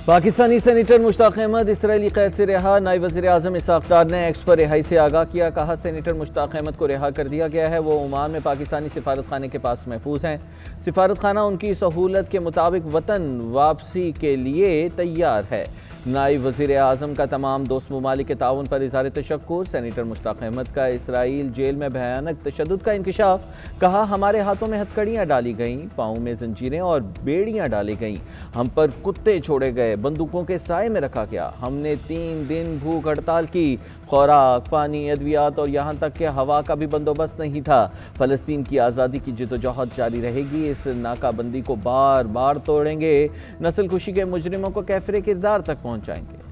Pakistani senator Mushtaq Ahmad Israeli कैद से रिहा। नायब वज़ीर आज़म इसहाक़ डार ने एक्स पर रिहाई से आगाह किया। कहा, सेनेटर मुश्ताक अहमद को रिहा कर दिया गया है। वो ओमान में पाकिस्तानी सिफारत खाने के पास महफूज हैं। सिफारत खाना उनकी सहूलत के मुताबिक वतन वापसी के लिए तैयार है। नायब वज़ीर आज़म का तमाम दोस्त ममालिक के ताउन पर इज़हार तशक्कुर। सेनेटर मुश्ताक अहमद का इसराइल जेल में भयानक तशद्दुद का इंकशाफ। कहा, हमारे हाथों में हथकड़ियाँ डाली गईं, पाँव में जंजीरें और बेड़ियाँ डाली गईं, हम पर कुत्ते छोड़े गए, बंदूकों के साए में रखा गया। हमने 3 दिन भूख हड़ताल की। खुराक, पानी, अद्वियात और यहाँ तक कि हवा का भी बंदोबस्त नहीं था। फ़लस्तीन की आज़ादी की जिद्दोजहद जारी रहेगी। इस नाकाबंदी को बार बार तोड़ेंगे। नस्ल कुशी के मुजरिमों को कैफरे किरदार तक पहुँचाएंगे।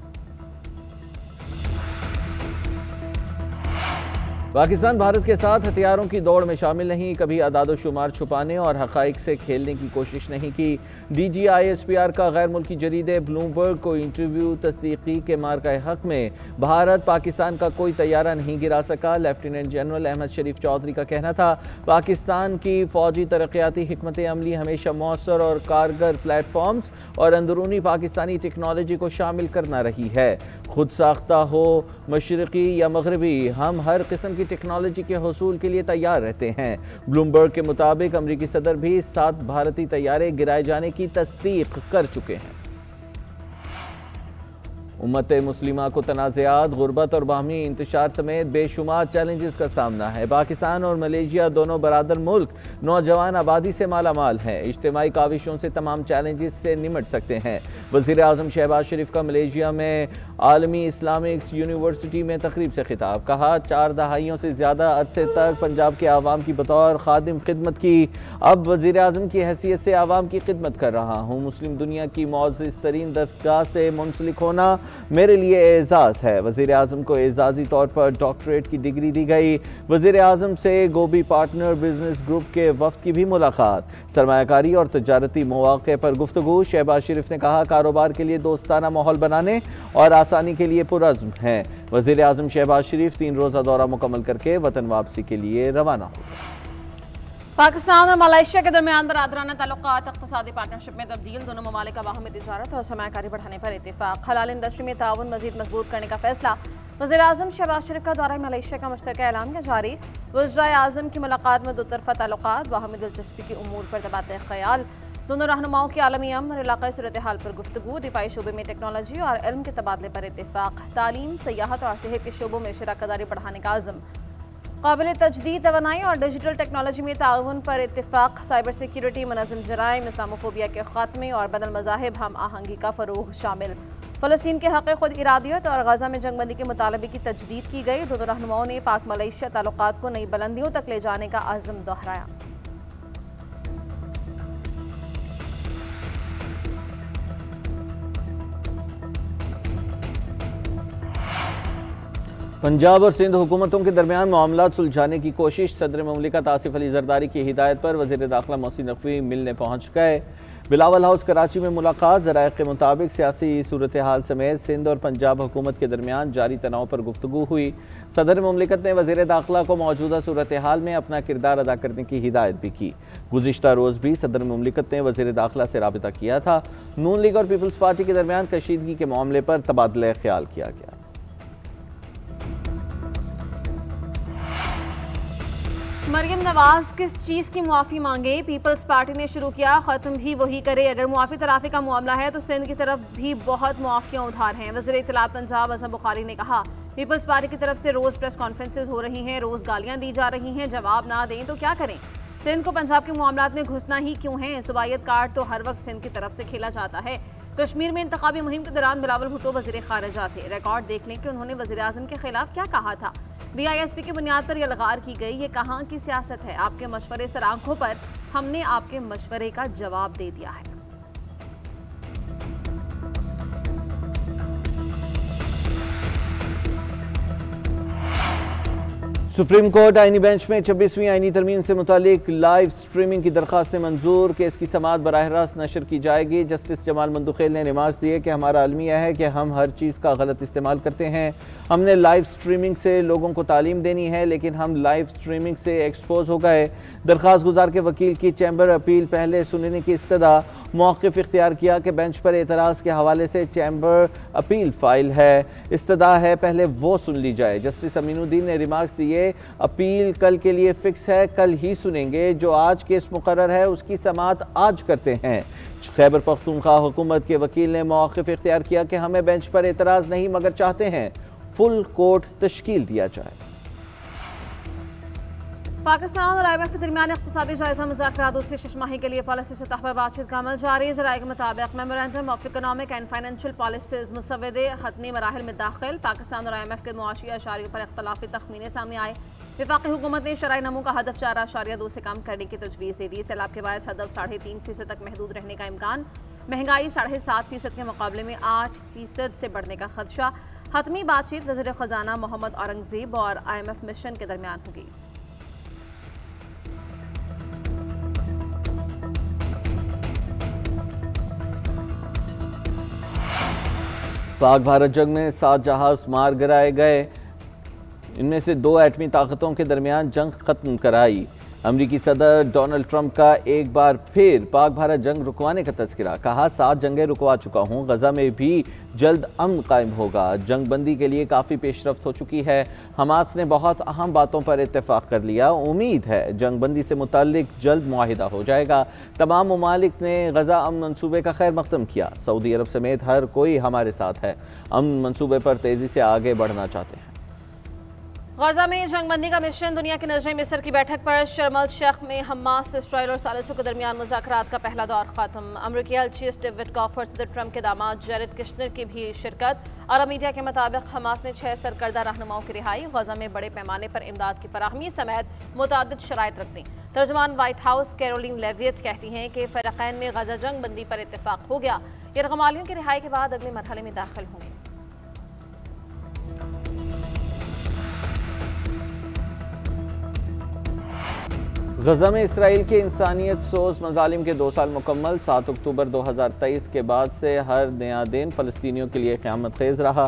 पाकिस्तान भारत के साथ हथियारों की दौड़ में शामिल नहीं। कभी अदाद शुमार छुपाने और हक़ाइक़ से खेलने की कोशिश नहीं की। DGISPR का गैर मुल्की जरीदे ब्लूमबर्ग को इंटरव्यू तस्दीकी के मार्का हक में भारत पाकिस्तान का कोई तैयारा नहीं गिरा सका। लेफ्टिनेंट जनरल अहमद शरीफ चौधरी का कहना था, पाकिस्तान की फौजी तरक्याती हिकमत अमली हमेशा मौसर और कारगर प्लेटफॉर्म्स और अंदरूनी पाकिस्तानी टेक्नोलॉजी को शामिल करना रही है। खुद साख्ता हो मशरक़ी या मगरबी, हम हर किस्म की टेक्नोलॉजी के हुसूल के लिए तैयार रहते हैं। ब्लूमबर्ग के मुताबिक अमरीकी सदर भी 7 भारतीय तैयारे गिराए जाने की तस्दीक कर चुके हैं। उम्मत मुस्लिमा को तनाज़ात, गुर्बत और बाहमी इंतशार समेत बेशुमार चैलेंजेस का सामना है। पाकिस्तान और मलेशिया दोनों बरादर मुल्क नौजवान आबादी से माला माल हैं। इज्तिमाई काविशों से तमाम चैलेंजेस से निमट सकते हैं। वज़ीर आज़म शहबाज शरीफ का मलेशिया में आलमी इस्लामिक यूनिवर्सिटी में तकरीब से खिताब। कहा, 4 दहाइयों से ज़्यादा अरसे तक पंजाब के आवाम की बतौर खादिम खिदमत की। अब वज़ीर आज़म की हैसियत से आवाम की खिदमत कर रहा हूँ। मुस्लिम दुनिया की मौज़िज़ तरीन दस्तगाह से मुंसलिक होना मेरे लिए एजाज़ है। वज़ीर आज़म को एजाज़ी तौर पर डॉक्टरेट की डिग्री दी गई। वज़ीर आज़म से गोबी पार्टनर बिजनेस ग्रुप के वफ़द की भी मुलाकात। सरमायाकारी और तजारती मौक़े पर गुफ्तगू। शहबाज शरीफ ने कहा, कारोबार के लिए दोस्ताना माहौल बनाने और आसानी के लिए पुरज़्म हैं। वज़ीर आज़म शहबाज शरीफ 3 रोज़ा दौरा मुकम्मल करके वतन वापसी के लिए रवाना हो। पाकिस्तान और मलेशिया के दरमियान बरादराना ताल्लुकात इक़्तिसादी पार्टनरशिप में तब्दील। दोनों ममालिक का बाहमी तिजारत और सरमायाकारी बढ़ाने पर इत्तेफाक। हलाल इंडस्ट्री में ताउन मज़ीद मजबूत करने का फैसला। वज़ीर आज़म शहबाज शरीफ का दौरा मलेशिया का मुश्तरका ऐलान किया जारी। वज़ीर आज़म की मुलाकात में 2 तरफ़ा ताल्लुकात, बाहमी दिलचस्पी के उमूर पर तबादला ख़याल। दोनों रहनुमाओं की आलमी अमन और इलाक़ाई सूरत हाल पर गुफ्तगू। दिफाई शोबे में टेक्नोलॉजी और इल्म के तबादले पर इत्तेफाक। तालीम, सियाहत और सेहत के शोबों में शराकत बढ़ाने का आज़म। काबिल तजदीद तवानाई और डिजिटल टेक्नोलॉजी में ताउन पर इत्तेफाक। साइबर सिक्योरिटी, मुनज़्ज़म जराइम, इस्लामोफोबिया के खात्मे और बदल मज़ाहिब हम आहंगी का फ़रोग़ शामिल। फ़लस्तीन के हक़ खुद इरादियत और गज़ा में जंगबंदी के मुतालबे की तजदीद की गई। दोनों रहनुमाओं ने पाक मलेशिया ताल्लुकात को नई बुलंदियों तक ले जाने का आज़म दोहराया। पंजाब और सिंध हुकूमतों के दरमियान मामलात सुलझाने की कोशिश। सदर ममलिकत आसिफ अली जरदारी की हिदायत पर वज़ीर दाखिला मोहसिन नकवी मिलने पहुँच गए। बिलावल हाउस कराची में मुलाकात। ज़राए के मुताबिक सियासी सूरत हाल समेत सिंध और पंजाब हुकूमत के दरमियान जारी तनाव पर गुफ्तगू हुई। सदर ममलिकत ने वज़ीर दाखिला को मौजूदा सूरत हाल में अपना किरदार अदा करने की हिदायत भी की। गुज़िश्ता रोज़ भी सदर ममलिकत ने वज़ीर दाखिला से राबिता किया था। नून लीग और पीपल्स पार्टी के दरमियान कशीदगी के मामले पर तबादला ख्याल किया गया। मरियम नवाज किस चीज़ की मुआफ़ी मांगे? पीपल्स पार्टी ने शुरू किया, ख़त्म भी वही करे। अगर मुआफ़ी तलाफ़ी का मामला है तो सिंध की तरफ भी बहुत मुआफ़ियाँ उधार हैं। वज़ीर इत्तलाअ पंजाब अज़म बुखारी ने कहा, पीपल्स पार्टी की तरफ से रोज़ प्रेस कॉन्फ्रेंसेज हो रही हैं, रोज़ गालियाँ दी जा रही हैं। जवाब ना दें तो क्या करें? सिंध को पंजाब के मामलात में घुसना ही क्यों है? सूबायत कार्ड तो हर वक्त सिंध की तरफ से खेला जाता है। कश्मीर में इंतखाबी मुहिम के दौरान बिलावल भुट्टो वज़ीर ख़ारिजा थे। रिकॉर्ड देख लें कि उन्होंने वज़ीर आज़म के खिलाफ क्या कहा था। BISP की बुनियाद पर यलगार की गई। ये कहाँ की सियासत है? आपके मशवरे सर आंखों पर, हमने आपके मशवरे का जवाब दे दिया है। सुप्रीम कोर्ट आईनी बेंच में 26वीं आईनी तरमीम से मुतालिक लाइव स्ट्रीमिंग की दरख्वास्तें मंजूर। केस की समाअत बराह रास्त नशर की जाएगी। जस्टिस जमाल मंदुखेल ने रिमार्क्स दिए कि हमारा अलमिया है कि हम हर चीज़ का गलत इस्तेमाल करते हैं। हमने लाइव स्ट्रीमिंग से लोगों को तालीम देनी है, लेकिन हम लाइव स्ट्रीमिंग से एक्सपोज हो गए। दरख्वास्त गुजार के वकील की चैम्बर अपील पहले सुनने की इस्तदा मौक़िफ़ इख्तियार किया कि बेंच पर एतराज़ के हवाले से चैम्बर अपील फाइल है, इस्तदा है पहले वो सुन ली जाए। जस्टिस अमीनुद्दीन ने रिमार्क्स दिए, अपील कल के लिए फिक्स है, कल ही सुनेंगे, जो आज केस मुकर्रर है उसकी समाअत आज करते हैं। खैबर पख्तूनख्वा हुकूमत के वकील ने मौक़िफ़ इख्तियार किया कि हमें बेंच पर एतराज़ नहीं मगर चाहते हैं फुल कोर्ट तश्कील दिया जाए। पाकिस्तान और IMF के दरमियान इक़्तिसादी जायजा मुज़ाकरात दूसरी छमाही के लिए पॉलिसी सतह पर बातचीत का अमल जारी। ज़राए के मुताबिक memorandum of economic and financial policies मुसव्वदे हतमी मराहिल में दाखिल। पाकिस्तान और IMF के मुआशी अशारियों पर इख्तलाफी तखमीने सामने आए। वफाकी हुकूमत ने शरई नमू का हदफ 4.2 से कम करने की तजवीज़ दे दी। सैलाब के बायस हदफ 3.5% तक महदूद रहने का इम्कान। महंगाई 7.5% के मुकाबले में 8% से बढ़ने का खदशा। हतमी बातचीत वज़ीर ख़जाना मोहम्मद औरंगज़ेब और IMF मिशन के दरमियान होगी। पाक भारत जंग में 7 जहाज मार गिराए गए, इनमें से 2 एटमी ताकतों के दरमियान जंग खत्म कराई। अमरीकी सदर डोनाल्ड ट्रंप का एक बार फिर पाक भारत जंग रुकवाने का तज़किरा, कहा 7 जंगें रुकवा चुका हूँ, गजा में भी जल्द अमन कायम होगा। जंग बंदी के लिए काफ़ी पेशरफ्त हो चुकी है, हमास ने बहुत अहम बातों पर इत्तेफाक कर लिया, उम्मीद है जंग बंदी से मुताल्लिक जल्द मुआहिदा हो जाएगा। तमाम ममालिक ने गजा अमन मनसूबे का खैर मकदम किया, सऊदी अरब समेत हर कोई हमारे साथ है, अमन मनसूबे पर तेज़ी से आगे बढ़ना चाहते हैं। गजा में जंगबंदी का मिशन, दुनिया की नजरें मिस्र की बैठक पर। शर्म अल शेख में हमास, इसराइल और सालिसों के दरमियान मुज़ाकरात का पहला दौर खत्म। अमरीकी एलचीज़ डेविड कॉफर, सदर ट्रंप के दामाद जेरेड किश्नर की भी शिरकत। अरब मीडिया के मुताबिक हमास ने 6 सरकर्दा रहनुमाओं की रिहाई, गजा में बड़े पैमाने पर इमदाद की फराहमी समेत मुतादिद शराइत रख दी। तर्जमान व्हाइट हाउस कैरोलिन लेवियट्स कहती हैं कि फ़रक़ैन में गजा जंग बंदी पर इत्तेफाक हो गया। ये रकमालियों की रिहाई के बाद अगले मरहले में दाखिल होंगे। गजा में इसराइल के इंसानियत सोज मजालिम के 2 साल मुकम्मल। 7 अक्टूबर 2023 के बाद से हर नया दिन फ़लस्तीनियों के लिए क़यामत खेज़ रहा।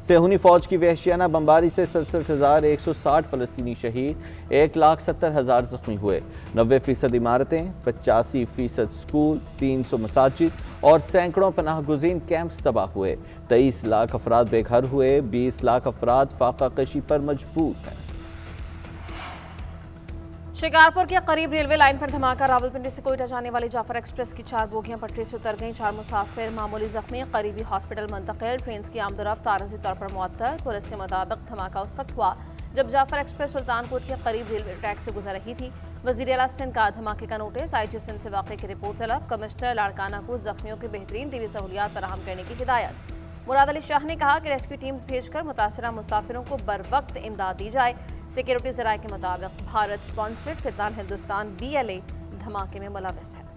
सेहूनी फ़ौज की वहशियाना बमबारी से 67,160 फ़लस्तीनी शहीद, 1,70,000 ज़ख्मी हुए। 90% इमारतें, 85% स्कूल, 300 मसाजिद और सैकड़ों पनाह गुज़ीन कैंप्स तबाह हुए। 23 लाख अफराद बेघर हुए, 20 लाख अफराद फाका कशी पर मजबूर हैं। शिकारपुर के करीब रेलवे लाइन पर धमाका, रावलपिंडी से कोयटा जाने वाली जाफर एक्सप्रेस की 4 बोगियां पटरी से उतर गईं। 4 मुसाफिर मामूली जख्मी, करीबी हॉस्पिटल मुंतकिल। ट्रेन की आमदोरफ्त आरज़ी तौर पर मुअत्तल। पुलिस के मुताबिक धमाका उस वक्त हुआ जब जाफर एक्सप्रेस सुल्तानपुर के करीब रेलवे ट्रैक से गुजर रही थी। वज़ीर आला सिंध का धमाके का नोटिस, IG सिंध से वाक़े की रिपोर्ट तलब। कमिश्नर लाड़काना को जख्मियों की बेहतरीन तिबी सहूलियात फराहम करने की हिदायत। मुराद अली शाह ने कहा कि रेस्क्यू टीम्स भेजकर मुतासरा मुसाफिरों को बर वक्त इमदाद दी जाए। सिक्योरिटी ज़राए के मुताबिक भारत स्पॉन्सर्ड फितनान हिंदुस्तान BLA धमाके में मुलव्वस है।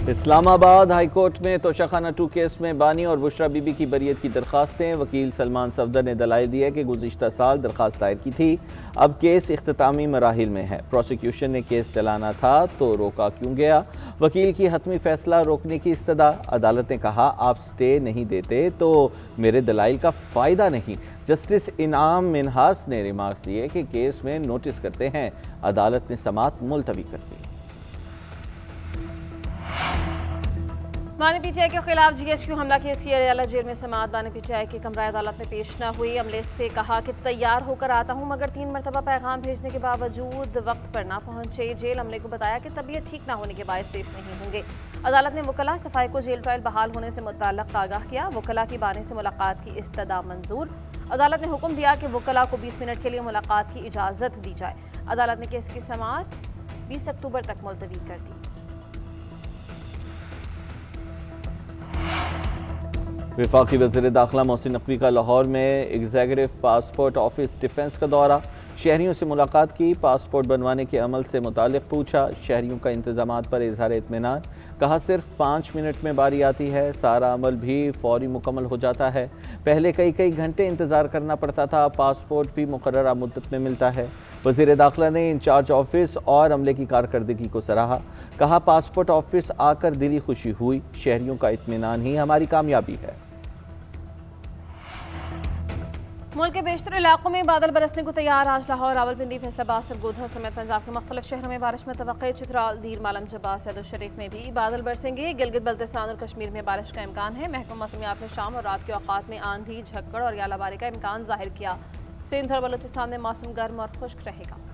इस्लामाबाद हाई कोर्ट में तोशाखाना 2 केस में बानी और बुशरा बीबी की बरियत की दरखास्तें। वकील सलमान सफदर ने दलाइल दिया कि गुज़िश्ता साल दरखास्त दायर की थी, अब केस इख्तितामी मराहिल में है। प्रोसिक्यूशन ने केस चलाना था तो रोका क्यों गया? वकील की हतमी फैसला रोकने की इस्तदा। अदालत ने कहा आप स्टे नहीं देते तो मेरे दलाइल का फ़ायदा नहीं। जस्टिस इनाम मिनहास ने रिमार्क्स दिए कि केस में नोटिस करते हैं। अदालत ने समाअत मुलतवी कर दी। बानी PTI के खिलाफ GSQ हमला केस की अरियाला जेल में समाअत। बानी PTI की कमरा अदालत में पेश न हुई। अमले से कहा कि तैयार होकर आता हूं मगर 3 मरतबा पैगाम भेजने के बावजूद वक्त पर ना पहुंचे। जेल अमले को बताया कि तबीयत ठीक ना होने के बायस पेश नहीं होंगे। अदालत ने वकला सफाई को जेल ट्रायल बहाल होने से मुताल्लिक़ आगाह किया। वकला की बानी से मुलाकात की इस्तदा मंजूर। अदालत ने हुक्म दिया कि वकला को 20 मिनट के लिए मुलाकात की इजाज़त दी जाए। अदालत ने केस की समाअत 20 अक्टूबर तक मुलतवी कर दी। वफाकी वज़ीर दाखिला मोहसिन नकवी का लाहौर में एग्जीक्यूटिव पासपोर्ट ऑफिस डिफेंस का दौरा। शहरियों से मुलाकात की, पासपोर्ट बनवाने के अमल से मुताल्लिक़ पूछा। शहरियों का इंतजामात पर इजहार इत्मीनान। कहा सिर्फ 5 मिनट में बारी आती है, सारा अमल भी फौरी मुकम्मल हो जाता है। पहले कई घंटे इंतज़ार करना पड़ता था, पासपोर्ट भी मुकर्ररा मुद्दत में मिलता है। वज़ीर दाखिला ने इंचार्ज ऑफिस और अमले की कारकर्दगी को सराहा। कहा पासपोर्ट ऑफिस आकर दिली खुशी हुई, शहरियों का इत्मीनान ही हमारी कामयाबी है। मुल्क के बेशतर इलाकों में बादल बरसने को तैयार। आज लाहौर, रावलपिंडी, फैसलाबाद, सरगोधा समेत पंजाब के मुख्तलिफ शहरों में बारिश में तवक्कुह। चित्राल, दीर, मालम जब्बार, सैदुल शरीफ में भी बादल बरसेंगे। गिलगित बल्तिस्तान और कश्मीर में बारिश का इम्कान है। महकमा मौसमियात ने शाम और रात के औकात में आंधी, झक्कड़ और यालाबारी का इम्कान जाहिर किया। सिंध और बलूचिस्तान में मौसम गर्म और खुश्क रहेगा।